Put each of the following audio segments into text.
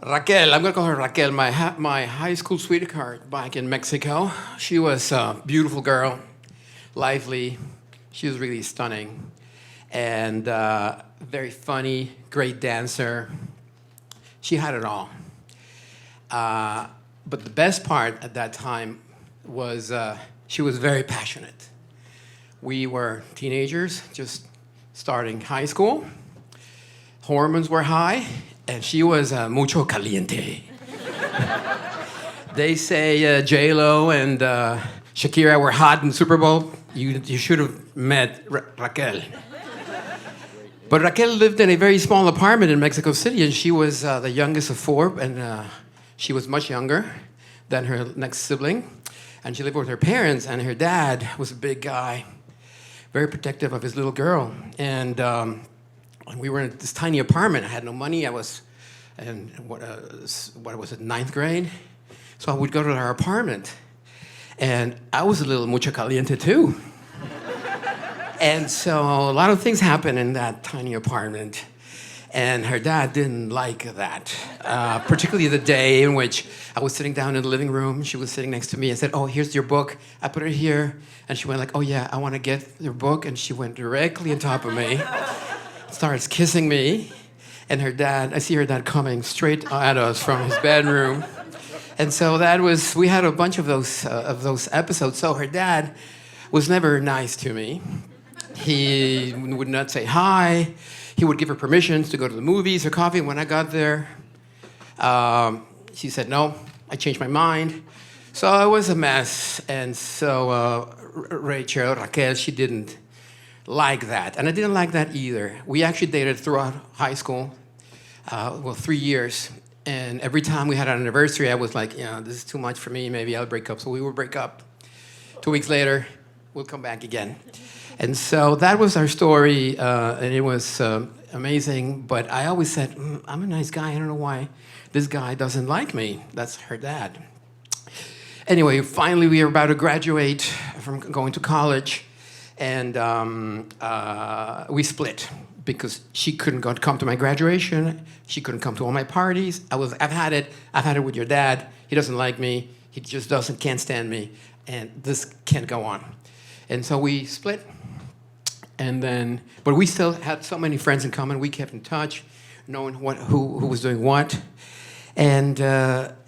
Raquel, I'm gonna call her Raquel, my high school sweetheart back in Mexico. She was a beautiful girl, lively. She was really stunning, and very funny, great dancer. She had it all. But the best part at that time was she was very passionate. We were teenagers, just starting high school. Hormones were high, and she was mucho caliente. They say J-Lo and Shakira were hot in the Super Bowl. You should have met Raquel. But Raquel lived in a very small apartment in Mexico City, and she was the youngest of four, and she was much younger than her next sibling. And she lived with her parents, and her dad was a big guy, very protective of his little girl. And we were in this tiny apartment. I had no money. I was in, what was it, ninth grade? So I would go to our apartment. And I was a little mucho caliente, too. And so a lot of things happened in that tiny apartment. And her dad didn't like that, particularly the day in which I was sitting down in the living room. She was sitting next to me. I said, "Oh, here's your book." I put it here. And she went like, "Oh, yeah, I want to get your book." And she went directly on top of me, starts kissing me. And her dad, I see her dad coming straight at us from his bedroom. And so we had a bunch of those episodes. So her dad was never nice to me. He would not say hi. He would give her permissions to go to the movies or coffee. And when I got there, she said, "No, I changed my mind." So it was a mess. And so Raquel, she didn't like that. And I didn't like that either. We actually dated throughout high school, 3 years. And every time we had an anniversary, I was like, this is too much for me. Maybe I'll break up. So we would break up. 2 weeks later, we'll come back again. And so that was our story, and it was amazing. But I always said, I'm a nice guy. I don't know why this guy doesn't like me. That's her dad. Anyway, finally, we were about to graduate from going to college, and we split because she couldn't come to my graduation. She couldn't come to all my parties. I've had it with your dad. He doesn't like me. He just can't stand me, and this can't go on. And so we split. But we still had so many friends in common. We kept in touch, knowing who was doing what, and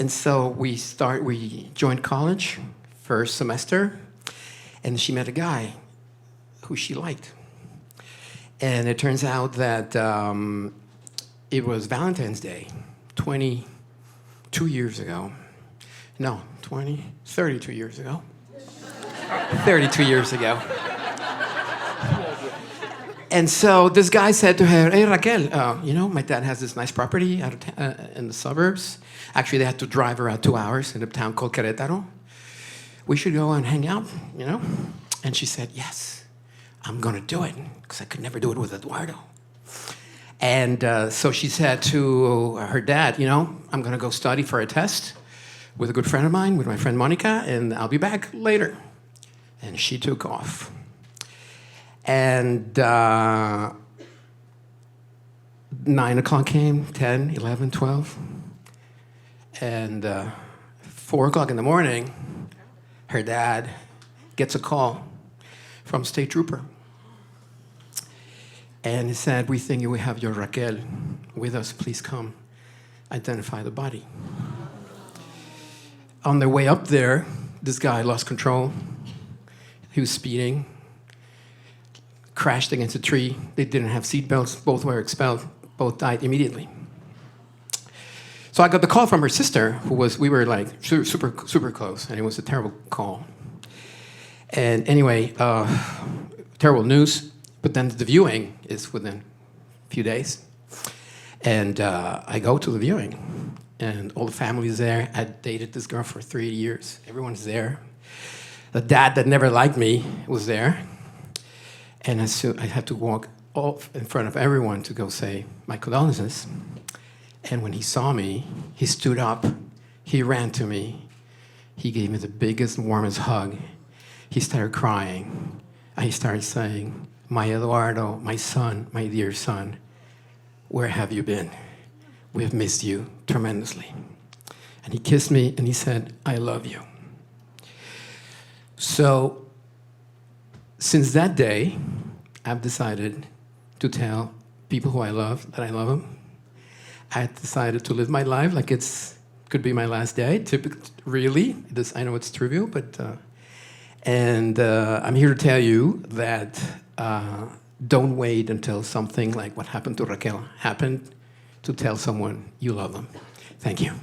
so we joined college, first semester, and she met a guy who she liked, and it turns out that it was Valentine's Day, 32 years ago. No, 32 years ago. 32 years ago. And so this guy said to her, "Hey, Raquel, my dad has this nice property out in the suburbs. Actually, they had to drive around 2 hours in a town called Querétaro. We should go and hang out, And she said, "Yes, I'm going to do it," because I could never do it with Eduardo. And so she said to her dad, "I'm going to go study for a test with a good friend of mine, with my friend Monica, and I'll be back later." And she took off. And 9 o'clock came, 10, 11, 12. And 4 o'clock in the morning, her dad gets a call from State Trooper. And he said, "We think we have your Raquel with us. Please come identify the body." On their way up there, this guy lost control. He was speeding, crashed against a tree. They didn't have seatbelts. Both were expelled. Both died immediately. So I got the call from her sister, we were like super, super close, and it was a terrible call. And anyway, terrible news. But then the viewing is within a few days. And I go to the viewing, and all the family's there. I dated this girl for 3 years. Everyone's there. The dad that never liked me was there. And I had to walk off in front of everyone to go say my condolences. And when he saw me, he stood up. He ran to me. He gave me the biggest, warmest hug. He started crying. And he started saying, "My Eduardo, my son, my dear son, where have you been? we have missed you tremendously. And he kissed me and he said, I love you. So since that day, I've decided to tell people who I love that I love them. I decided to live my life like could be my last day. Really, I know it's trivial, but I'm here to tell you that don't wait until something like what happened to Raquel happened to tell someone you love them. Thank you.